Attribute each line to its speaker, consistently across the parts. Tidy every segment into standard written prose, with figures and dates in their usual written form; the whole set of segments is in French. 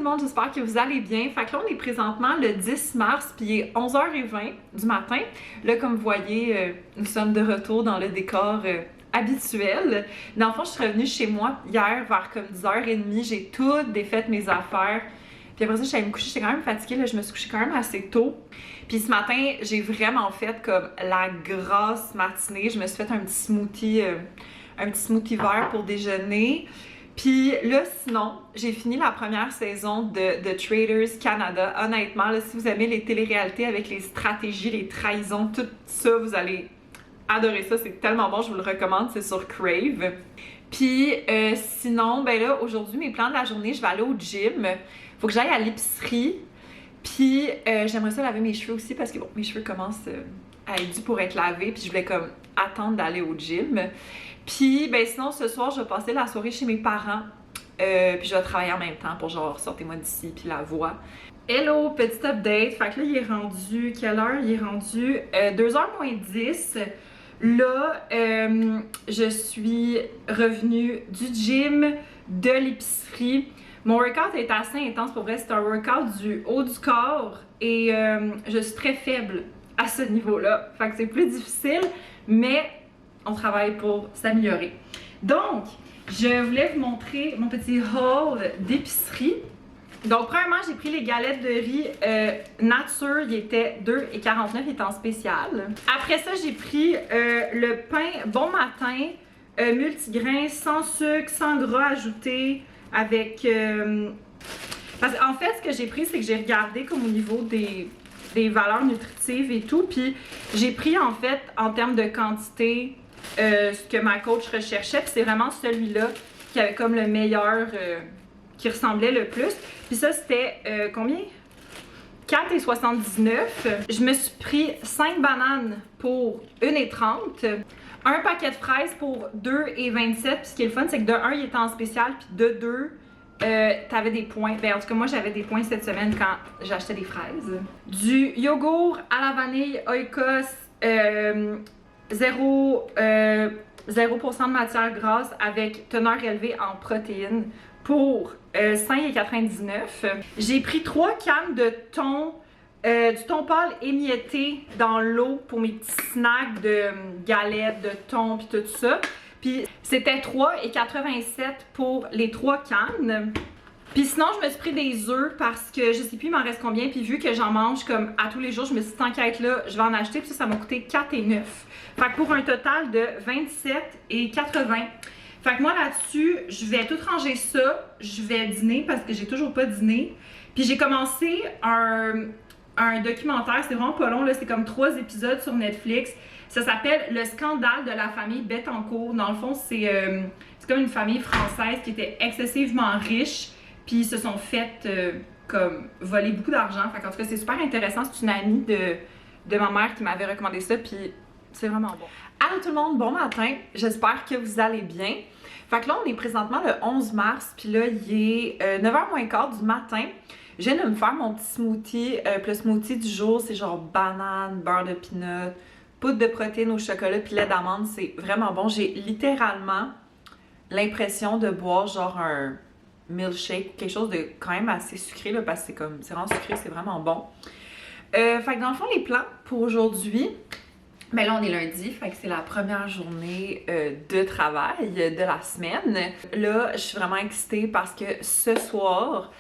Speaker 1: monde, j'espère que vous allez bien. Fait que là, on est présentement le 10 mars, puis il est 11h20 du matin. Là, comme vous voyez, nous sommes de retour dans le décor habituel. Dans le fond, je suis revenue chez moi hier vers comme 10h30. J'ai toutes défait mes affaires. Puis après ça, je suis allée me coucher, j'étais quand même fatiguée, là, je me suis couchée quand même assez tôt. Puis ce matin, j'ai vraiment fait comme la grasse matinée. Je me suis fait un petit smoothie vert pour déjeuner. Puis là, sinon, j'ai fini la première saison de Traders Canada. Honnêtement, là, si vous aimez les téléréalités avec les stratégies, les trahisons, tout ça, vous allez adorer ça. C'est tellement bon, je vous le recommande, c'est sur Crave. Puis sinon, ben là, aujourd'hui, mes plans de la journée, je vais aller au gym. Faut que j'aille à l'épicerie. Puis j'aimerais ça laver mes cheveux aussi parce que bon, mes cheveux commencent à être durs pour être lavés. Puis je voulais comme attendre d'aller au gym. Puis ben sinon, ce soir, je vais passer la soirée chez mes parents. Puis je vais travailler en même temps pour genre sortez-moi d'ici puis la voix. Hello, petit update. Fait que là, il est rendu, quelle heure? Il est rendu 2h moins 10. Là, je suis revenue du gym, de l'épicerie. Mon workout est assez intense, pour vrai, c'est un workout du haut du corps et je suis très faible à ce niveau-là. Fait que c'est plus difficile, mais on travaille pour s'améliorer. Donc, je voulais vous montrer mon petit haul d'épicerie. Donc, premièrement, j'ai pris les galettes de riz nature, il était 2,49$, il était en spécial. Après ça, j'ai pris le pain Bon Matin, multigrain, sans sucre, sans gras ajouté, avec... Parce qu'en fait, ce que j'ai pris, c'est que j'ai regardé comme au niveau des valeurs nutritives et tout, puis j'ai pris en fait, en termes de quantité, ce que ma coach recherchait, puis c'est vraiment celui-là qui avait comme le meilleur... qui ressemblait le plus. Puis ça, c'était combien? 4,79$. Je me suis pris 5 bananes pour 1,30$. Un paquet de fraises pour 2,27$. Puis ce qui est le fun, c'est que de 1, il était en spécial. Puis de 2, t'avais des points. Ben, en tout cas, moi, j'avais des points cette semaine quand j'achetais des fraises. Du yogourt à la vanille Oikos, 0% de matière grasse avec teneur élevée en protéines pour 5,99$. J'ai pris 3 cannes de thon, du thon pâle émietté dans l'eau pour mes petits snacks de galettes, de thon puis tout ça. Puis c'était 3,87$ pour les 3 cannes. Puis sinon, je me suis pris des œufs parce que je sais plus il m'en reste combien. Puis vu que j'en mange comme à tous les jours, je me suis dit tant qu'à être là, je vais en acheter. Puis ça m'a coûté 4,9$. Fait que pour un total de 27,80$. Fait que moi là-dessus, je vais tout ranger ça. Je vais dîner parce que j'ai toujours pas dîné. Puis j'ai commencé un documentaire, c'est vraiment pas long, là, c'est comme 3 épisodes sur Netflix. Ça s'appelle Le scandale de la famille Bettencourt. Dans le fond, c'est comme une famille française qui était excessivement riche. Puis ils se sont fait comme voler beaucoup d'argent. Fait qu'en tout cas, c'est super intéressant. C'est une amie de ma mère qui m'avait recommandé ça. Puis c'est vraiment bon. Allô tout le monde, bon matin. J'espère que vous allez bien. Fait que là, on est présentement le 11 mars. Puis là, il est 9h moins quart du matin. Je viens de me faire mon petit smoothie. Le smoothie du jour, c'est genre banane, beurre de peanut, poudre de protéines au chocolat puis lait d'amande. C'est vraiment bon. J'ai littéralement l'impression de boire genre un milkshake, quelque chose de quand même assez sucré là, parce que c'est vraiment sucré, c'est vraiment bon. Fait que dans le fond, les plans pour aujourd'hui, ben là on est lundi, fait que c'est la première journée de travail de la semaine. Là, je suis vraiment excitée parce que ce soir,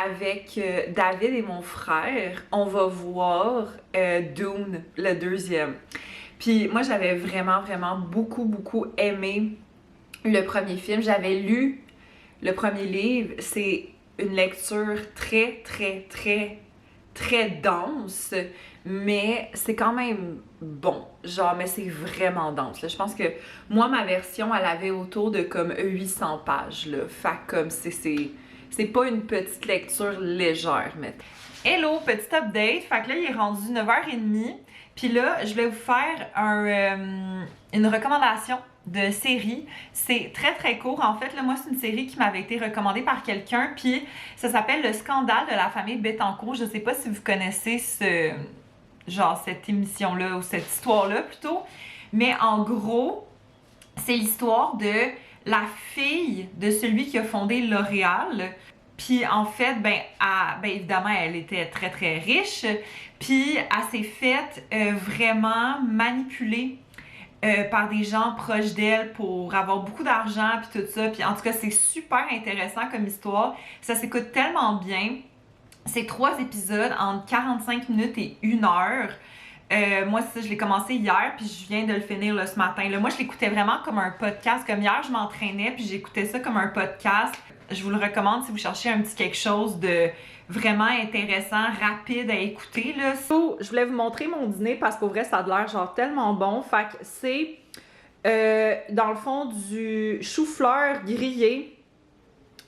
Speaker 1: avec David et mon frère, on va voir Dune, le deuxième. Puis moi, j'avais vraiment beaucoup aimé le premier film. J'avais lu le premier livre. C'est une lecture très dense, mais c'est quand même bon. Genre, mais c'est vraiment dense. Là. Je pense que moi, ma version, elle avait autour de comme 800 pages. Là. Fait comme c'est pas une petite lecture légère, mais... Hello, petit update. Fait que là, il est rendu 9h30. Puis là, je vais vous faire une recommandation de série. C'est très court. En fait, là, moi, c'est une série qui m'avait été recommandée par quelqu'un. Puis ça s'appelle Le scandale de la famille Bettencourt. Je sais pas si vous connaissez cette émission-là ou cette histoire-là plutôt. Mais en gros, c'est l'histoire de la fille de celui qui a fondé L'Oréal. Puis en fait, ben évidemment, elle était très très riche. Puis elle s'est faite vraiment manipuler par des gens proches d'elle pour avoir beaucoup d'argent puis tout ça. Puis en tout cas, c'est super intéressant comme histoire. Ça s'écoute tellement bien. C'est 3 épisodes entre 45 minutes et 1 heure. Moi, ça, je l'ai commencé hier, puis je viens de le finir là, ce matin. Là, moi, je l'écoutais vraiment comme un podcast. Comme hier, je m'entraînais, puis j'écoutais ça comme un podcast. Je vous le recommande si vous cherchez un petit quelque chose de vraiment intéressant, rapide à écouter. Là. So, je voulais vous montrer mon dîner parce qu'au vrai, ça a l'air genre tellement bon. Fait que c'est, dans le fond, du chou-fleur grillé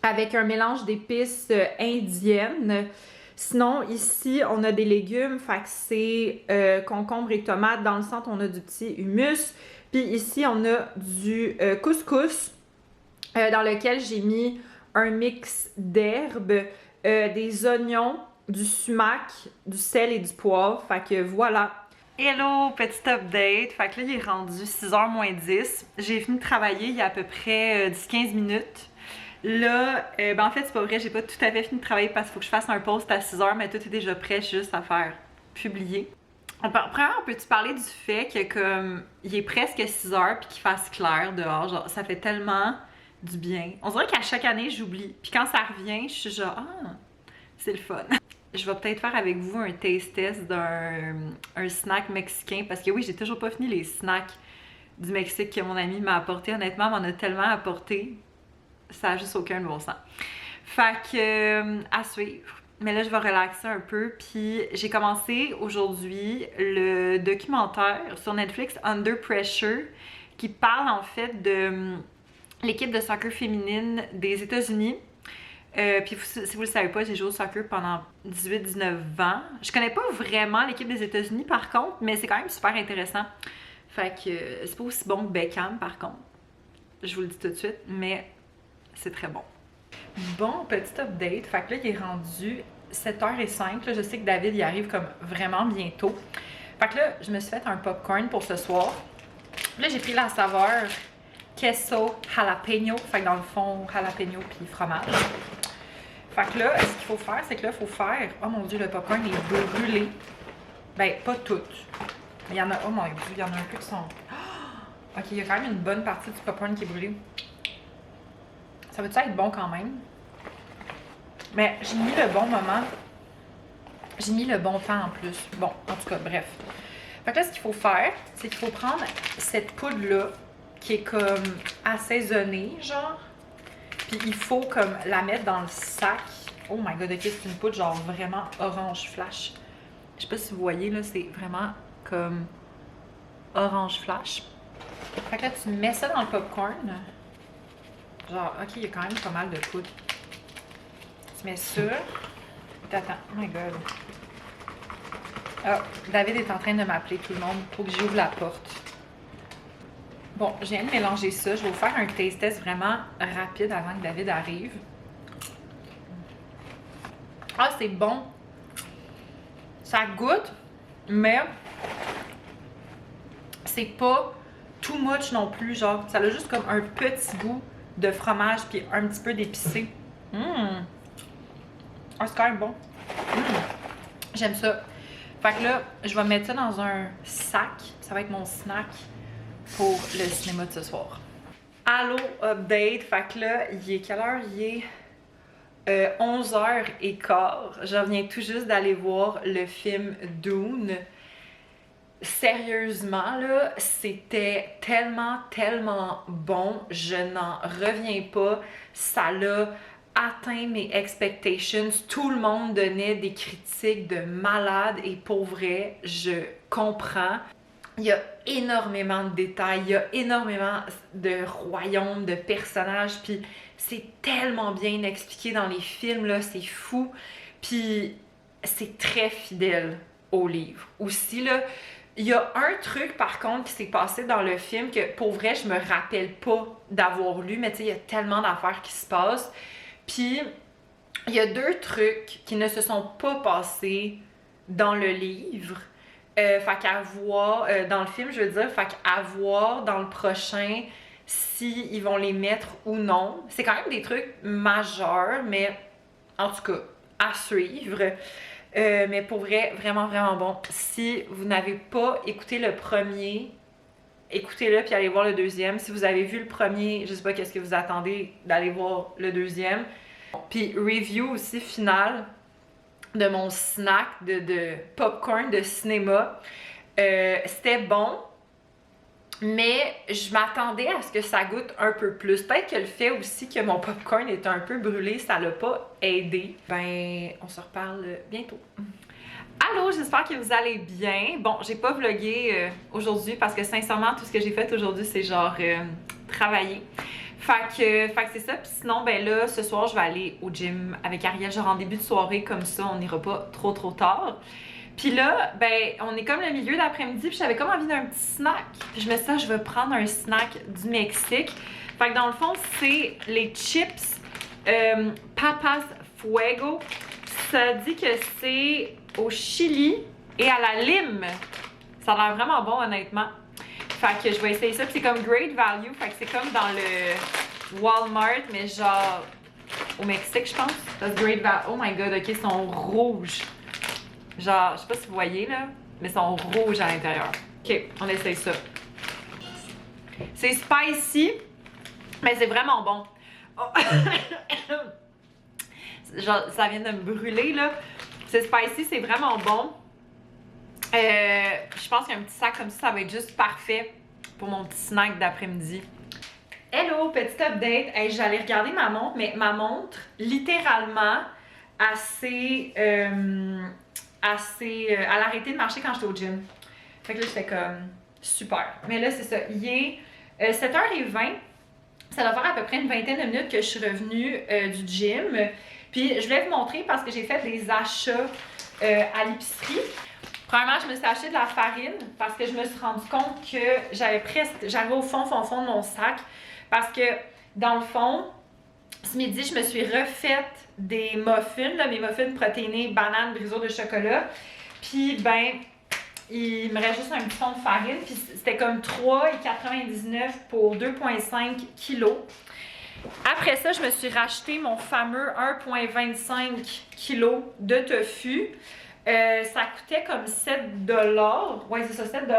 Speaker 1: avec un mélange d'épices indiennes. Sinon, ici, on a des légumes, fait que c'est concombre et tomates. Dans le centre, on a du petit hummus. Puis ici, on a du couscous dans lequel j'ai mis un mix d'herbes, des oignons, du sumac, du sel et du poivre. Fait que voilà. Hello, petit update. Fait que là, il est rendu 6h moins 10. J'ai fini de travailler il y a à peu près 10-15 minutes. Là, en fait, c'est pas vrai, j'ai pas tout à fait fini de travailler parce qu'il faut que je fasse un post à 6h, mais tout est déjà prêt, juste à faire publier. Premièrement, peux-tu parler du fait que comme il est presque 6h puis qu'il fasse clair dehors, genre ça fait tellement du bien. On dirait qu'à chaque année, j'oublie. Puis quand ça revient, je suis genre c'est le fun. Je vais peut-être faire avec vous un taste test d'un snack mexicain parce que oui, j'ai toujours pas fini les snacks du Mexique que mon ami m'a apporté. Honnêtement, m'en a tellement apporté. Ça n'a juste aucun bon sens. Fait que, à suivre. Mais là, je vais relaxer un peu. Puis, j'ai commencé aujourd'hui le documentaire sur Netflix Under Pressure qui parle en fait de l'équipe de soccer féminine des États-Unis. Puis, si vous le savez pas, j'ai joué au soccer pendant 18-19 ans. Je connais pas vraiment l'équipe des États-Unis par contre, mais c'est quand même super intéressant. Fait que, c'est pas aussi bon que Beckham par contre. Je vous le dis tout de suite, mais c'est très bon. Bon, petit update. Fait que là, il est rendu 7h05. Là, je sais que David y arrive comme vraiment bientôt. Fait que là, je me suis fait un popcorn pour ce soir. Là, j'ai pris la saveur queso jalapeno. Fait que dans le fond, jalapeno puis fromage. Fait que là, ce qu'il faut faire, c'est que là, il faut faire... Oh mon Dieu, le popcorn est brûlé. Ben, pas tout. Mais il y en a... Oh mon Dieu, il y en a un peu qui sont... Oh! Ok, il y a quand même une bonne partie du popcorn qui est brûlé. Ça va-tu être bon quand même? Mais j'ai mis le bon moment. J'ai mis le bon temps en plus. Bon, en tout cas, bref. Fait que là, ce qu'il faut faire, c'est qu'il faut prendre cette poudre-là, qui est comme assaisonnée, genre. Puis il faut comme la mettre dans le sac. Oh my god, ok, c'est une poudre genre vraiment orange flash. Je sais pas si vous voyez, là, c'est vraiment comme orange flash. Fait que là, tu mets ça dans le popcorn. Genre, ok, il y a quand même pas mal de poudre. Tu mets ça. Attends, oh my god. Ah, David est en train de m'appeler, tout le monde. Faut que j'ouvre la porte. Bon, je viens de mélanger ça. Je vais vous faire un taste test vraiment rapide avant que David arrive. Ah, c'est bon. Ça goûte, mais c'est pas too much non plus. Genre, ça a juste comme un petit goût de fromage puis un petit peu d'épicé. Ah, c'est quand même bon. J'aime ça. Fait que là, je vais mettre ça dans un sac. Ça va être mon snack pour le cinéma de ce soir. Allô, update. Fait que là, il est quelle heure? Il est 11h15. Je reviens tout juste d'aller voir le film Dune. Sérieusement, là, c'était tellement bon. Je n'en reviens pas. Ça l'a atteint mes expectations. Tout le monde donnait des critiques de malade et pour vrai, je comprends. Il y a énormément de détails, il y a énormément de royaumes, de personnages, puis c'est tellement bien expliqué dans les films, là, c'est fou. Puis c'est très fidèle au livre. Aussi, là, il y a un truc, par contre, qui s'est passé dans le film que, pour vrai, je me rappelle pas d'avoir lu, mais tu sais, il y a tellement d'affaires qui se passent. Puis, il y a 2 trucs qui ne se sont pas passés dans le livre. Fait qu'à voir, dans le film, je veux dire, fait qu'à voir dans le prochain si ils vont les mettre ou non. C'est quand même des trucs majeurs, mais En tout cas, à suivre. Mais pour vrai, vraiment, vraiment bon. Si vous n'avez pas écouté le premier, écoutez-le puis allez voir le deuxième. Si vous avez vu le premier, je sais pas qu'est-ce que vous attendez d'aller voir le deuxième. Puis review aussi finale de mon snack de popcorn de cinéma. C'était bon, mais je m'attendais à ce que ça goûte un peu plus. Peut-être que le fait aussi que mon popcorn est un peu brûlé, ça l'a pas aidé. Ben, on se reparle bientôt. Allô, j'espère que vous allez bien. Bon, j'ai pas vlogué aujourd'hui parce que sincèrement, tout ce que j'ai fait aujourd'hui, c'est genre travailler. Fait que c'est ça. Puis sinon, ben là, ce soir, je vais aller au gym avec Ariel, genre en début de soirée, comme ça, on n'ira pas trop tard. Puis là, ben, on est comme le milieu d'après-midi, puis j'avais comme envie d'un petit snack. Puis je me suis dit, je vais prendre un snack du Mexique. Fait que dans le fond, c'est les chips Papas Fuego. Ça dit que c'est au chili et à la lime. Ça a l'air vraiment bon, honnêtement. Fait que je vais essayer ça. Puis c'est comme great value. Fait que c'est comme dans le Walmart, mais genre au Mexique, je pense. That's great value. Oh my god, ok, ils sont rouges. Genre, je sais pas si vous voyez là, mais ils sont rouges à l'intérieur. Ok, on essaye ça. C'est spicy, mais c'est vraiment bon. Oh. Genre, ça vient de me brûler là. C'est spicy, c'est vraiment bon. Je pense qu'un petit sac comme ça va être juste parfait pour mon petit snack d'après-midi. Hello, petit update. Hey, j'allais regarder ma montre, mais ma montre, littéralement, elle a arrêté de marcher quand j'étais au gym. Fait que là, j'étais comme super. Mais là, c'est ça. Il est 7h20. Ça doit faire à peu près une vingtaine de minutes que je suis revenue du gym. Puis je voulais vous montrer parce que j'ai fait des achats à l'épicerie. Premièrement, je me suis acheté de la farine parce que je me suis rendu compte que j'arrivais au fond de mon sac. Parce que dans le fond, ce midi, je me suis refaite des muffins, là, mes muffins protéinés, bananes, brisure de chocolat. Puis, ben, il me reste juste un petit fond de farine. Puis, c'était comme 3,99 pour 2,5 kilos. Après ça, je me suis racheté mon fameux 1,25 kg de tofu. Ça coûtait comme 7 $. Ouais, c'est ça, 7 $.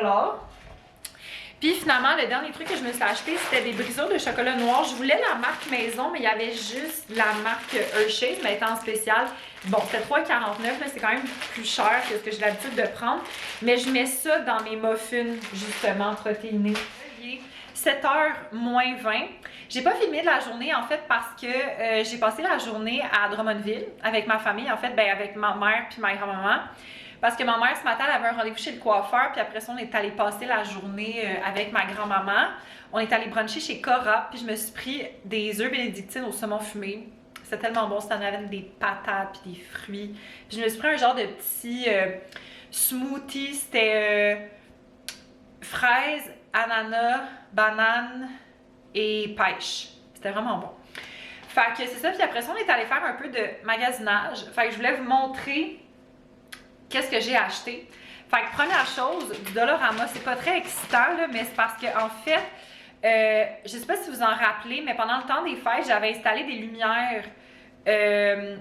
Speaker 1: Puis finalement, le dernier truc que je me suis acheté, c'était des brisures de chocolat noir. Je voulais la marque maison, mais il y avait juste la marque Hershey's, mais elle était en spécial. Bon, c'était 3,49 $, c'est quand même plus cher que ce que j'ai l'habitude de prendre. Mais je mets ça dans mes muffins, justement, protéinés. Il est 7h moins 20. J'ai pas filmé de la journée, en fait, parce que j'ai passé la journée à Drummondville avec ma famille, en fait, ben avec ma mère puis ma grand-maman. Parce que ma mère, ce matin, elle avait un rendez-vous chez le coiffeur, puis après ça, on est allé passer la journée avec ma grand-maman. On est allé bruncher chez Cora, puis je me suis pris des œufs bénédictines au saumon fumé. C'était tellement bon, c'était avec des patates puis des fruits. Puis je me suis pris un genre de petit smoothie, c'était fraises, ananas, banane et pêche. C'était vraiment bon. Fait que c'est ça, puis après ça, on est allé faire un peu de magasinage. Fait que je voulais vous montrer qu'est-ce que j'ai acheté. Fait que première chose, du Dollarama, c'est pas très excitant, là, mais c'est parce que en fait, je sais pas si vous en rappelez, mais pendant le temps des fêtes, j'avais installé des lumières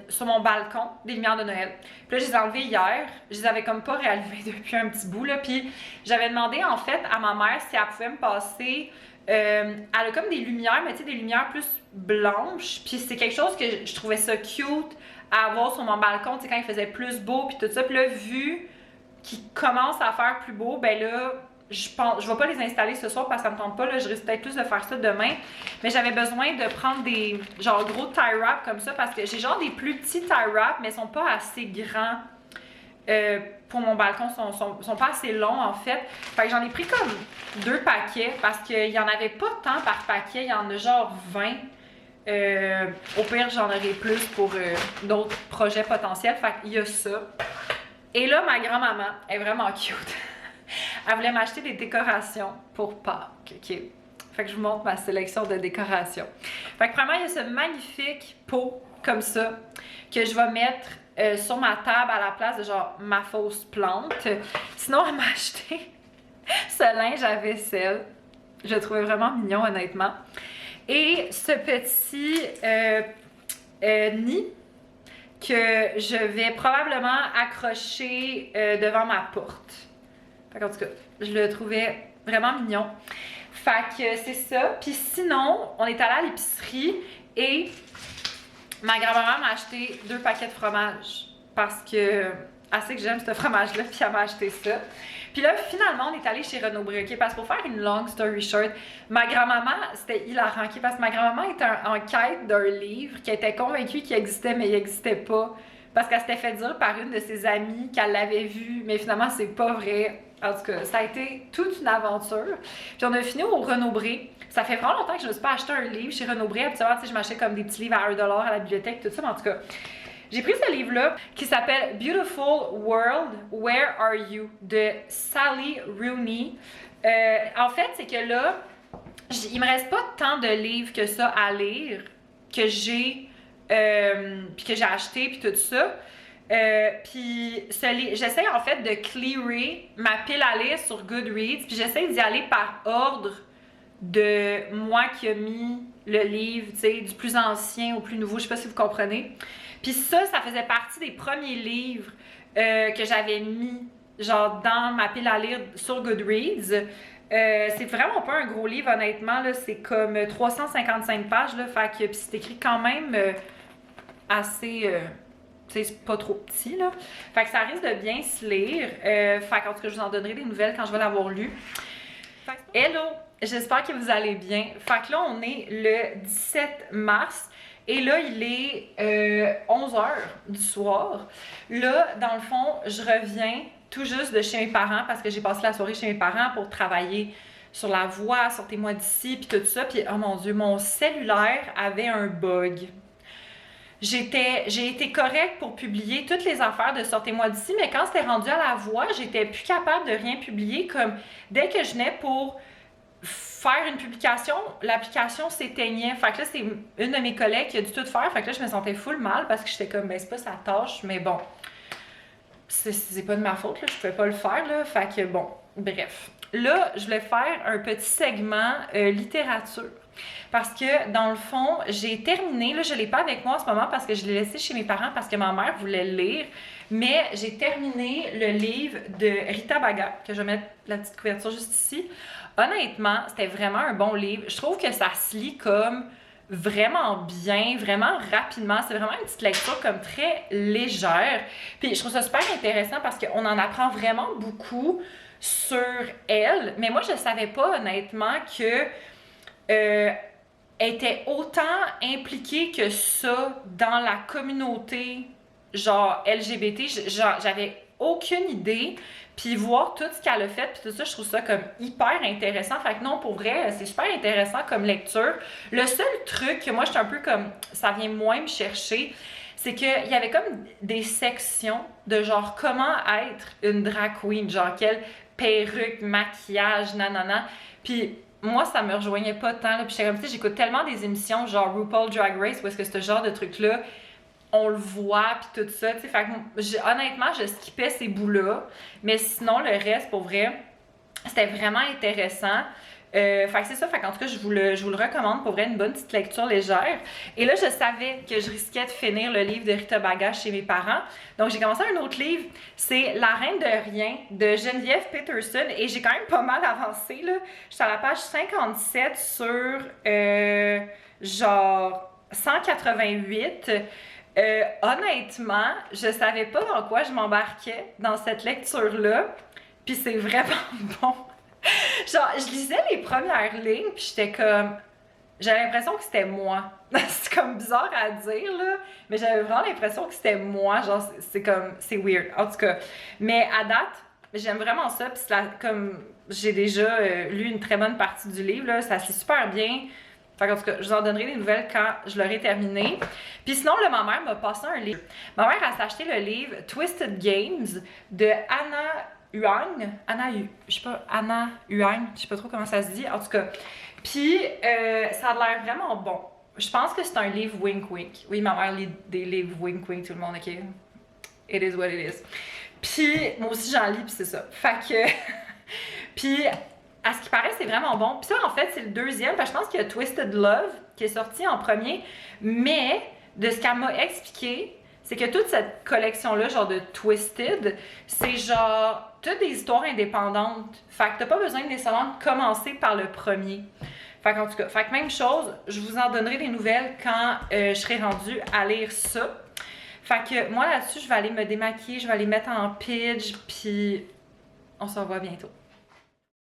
Speaker 1: sur mon balcon, des lumières de Noël. Puis là, je les ai enlevées hier. Je les avais comme pas réallumées depuis un petit bout, là. Puis j'avais demandé, en fait, à ma mère si elle pouvait me passer... elle a comme des lumières, mais tu sais, des lumières plus blanches. Puis c'est quelque chose que je trouvais ça cute à avoir sur mon balcon, tu sais, quand il faisait plus beau, puis tout ça. Puis là, vu qu'il commence à faire plus beau, ben là, je vais pas les installer ce soir parce que ça me tente pas, là, je risque peut-être plus de faire ça demain. Mais j'avais besoin de prendre des, genre, gros tie wrap comme ça, parce que j'ai genre des plus petits tie wrap, mais ils sont pas assez grands pour mon balcon, sont pas assez longs, en fait. Fait que j'en ai pris comme 2 paquets, parce qu'il y en avait pas tant par paquet, il y en a genre 20. Au pire, j'en aurai plus pour d'autres projets potentiels. Fait qu'il y a ça. Et là, ma grand-maman est vraiment cute. Elle voulait m'acheter des décorations pour Pâques. OK. Fait que je vous montre ma sélection de décorations. Fait que premièrement, il y a ce magnifique pot comme ça que je vais mettre sur ma table à la place de genre ma fausse plante. Sinon, elle m'a acheté ce linge à vaisselle. Je le trouvais vraiment mignon, honnêtement. Et ce petit nid que je vais probablement accrocher devant ma porte. Fait qu'en tout cas, je le trouvais vraiment mignon. Fait que c'est ça. Puis sinon, on est allé à l'épicerie et ma grand-maman m'a acheté 2 paquets de fromage parce que assez que j'aime ce fromage-là, puis elle m'a acheté ça. Puis là, finalement, on est allé chez Renaud-Bré, OK? Parce que pour faire une long story short, ma grand-maman, c'était hilarant, OK? Parce que ma grand-maman était en quête d'un livre qui était convaincue qu'il existait, mais il n'existait pas. Parce qu'elle s'était fait dire par une de ses amies qu'elle l'avait vu, mais finalement, c'est pas vrai. En tout cas, ça a été toute une aventure. Puis on a fini au Renaud-Bré. Ça fait vraiment longtemps que je ne me suis pas acheté un livre chez Renaud-Bré. Habituellement, tu sais, je m'achetais comme des petits livres à 1$ à la bibliothèque, tout ça, mais en tout cas... J'ai pris ce livre-là qui s'appelle Beautiful World, Where Are You? De Sally Rooney. En fait, c'est que là, il me reste pas tant de livres que ça à lire que j'ai puis que j'ai acheté puis tout ça. Puis j'essaie en fait de clearer ma pile à lire sur Goodreads, puis j'essaie d'y aller par ordre de moi qui a mis le livre, tu sais, du plus ancien au plus nouveau, je sais pas si vous comprenez. Puis ça faisait partie des premiers livres que j'avais mis, genre, dans ma pile à lire sur Goodreads. C'est vraiment pas un gros livre, honnêtement, là, c'est comme 355 pages, là, fait que, puis c'est écrit quand même assez... tu sais, c'est pas trop petit, là. Fait que ça risque de bien se lire. Fait qu'en tout cas, je vous en donnerai des nouvelles quand je vais l'avoir lu. Hello! J'espère que vous allez bien. Fait que là, on est le 17 mars. Et là, il est 11h du soir. Là, dans le fond, je reviens tout juste de chez mes parents parce que j'ai passé la soirée chez mes parents pour travailler sur la voix, sortez-moi d'ici, puis tout ça. Puis, oh mon Dieu, mon cellulaire avait un bug. J'ai été correcte pour publier toutes les affaires de Sortez-moi d'ici, mais quand c'était rendu à la voix, j'étais plus capable de rien publier. Comme dès que je venais pour faire une publication, l'application s'éteignait. Fait que là, c'est une de mes collègues qui a dû tout faire. Fait que là, je me sentais full mal parce que j'étais comme, ben, c'est pas sa tâche, mais bon, c'est pas de ma faute, là, je pouvais pas le faire, là. Fait que bon, bref. Là, je voulais faire un petit segment littérature. Parce que, dans le fond, j'ai terminé, là, je l'ai pas avec moi en ce moment parce que je l'ai laissé chez mes parents parce que ma mère voulait le lire, mais j'ai terminé le livre de Rita Baga, que je vais mettre la petite couverture juste ici. Honnêtement, c'était vraiment un bon livre. Je trouve que ça se lit comme vraiment bien, vraiment rapidement. C'est vraiment une petite lecture comme très légère. Puis je trouve ça super intéressant parce qu'on en apprend vraiment beaucoup sur elle. Mais moi, je ne savais pas honnêtement que était autant impliquée que ça dans la communauté genre LGBT. J'avais aucune idée. Puis voir tout ce qu'elle a fait, puis tout ça, je trouve ça comme hyper intéressant. Fait que non, pour vrai, c'est super intéressant comme lecture. Le seul truc que moi, je suis un peu comme, ça vient moins me chercher, c'est qu'il y avait comme des sections de genre comment être une drag queen, genre quelle perruque, maquillage, nanana. Puis moi, ça me rejoignait pas tant, là. Puis j'étais comme, tu sais, j'écoute tellement des émissions genre RuPaul Drag Race, où est-ce que ce genre de truc-là, on le voit, puis tout ça, tu sais, fait que honnêtement, je skippais ces bouts-là, mais sinon, le reste, pour vrai, c'était vraiment intéressant. Fait que c'est ça, fait qu'en tout cas, je vous le recommande, pour vrai, une bonne petite lecture légère. Et là, je savais que je risquais de finir le livre de Rita Baga chez mes parents, donc j'ai commencé un autre livre, c'est La Reine de Rien, de Geneviève Peterson, et j'ai quand même pas mal avancé, là. J'étais à la page 57 sur, genre, 188. Honnêtement, je savais pas dans quoi je m'embarquais dans cette lecture-là, puis c'est vraiment bon. Genre, je lisais les premières lignes, puis j'étais comme... J'avais l'impression que c'était moi. C'est comme bizarre à dire, là, mais j'avais vraiment l'impression que c'était moi, genre, c'est comme... C'est weird, en tout cas. Mais à date, j'aime vraiment ça, puis comme j'ai déjà lu une très bonne partie du livre, là, ça se lit super bien. Fait qu'en tout cas, je vous en donnerai des nouvelles quand je l'aurai terminé. Puis sinon, là, ma mère m'a passé un livre. Ma mère a s'acheté le livre Twisted Games de Anna Huang. Je sais pas, Anna Huang, je sais pas trop comment ça se dit, en tout cas. Puis, ça a l'air vraiment bon. Je pense que c'est un livre wink wink. Oui, ma mère lit des livres wink wink, tout le monde, ok? It is what it is. Puis, moi aussi, j'en lis, puis c'est ça. Fait que... puis... À ce qui paraît, c'est vraiment bon. Puis ça, en fait, c'est le deuxième. Parce que je pense qu'il y a Twisted Love qui est sorti en premier. Mais de ce qu'elle m'a expliqué,
Speaker 2: c'est que toute cette collection-là, genre de Twisted, c'est genre toutes des histoires indépendantes. Fait que t'as pas besoin nécessairement de commencer par le premier. Fait qu'en tout cas, fait que même chose, je vous en donnerai des nouvelles quand je serai rendue à lire ça. Fait que moi là-dessus, je vais aller me démaquiller, je vais aller mettre en pidge, puis on se revoit bientôt.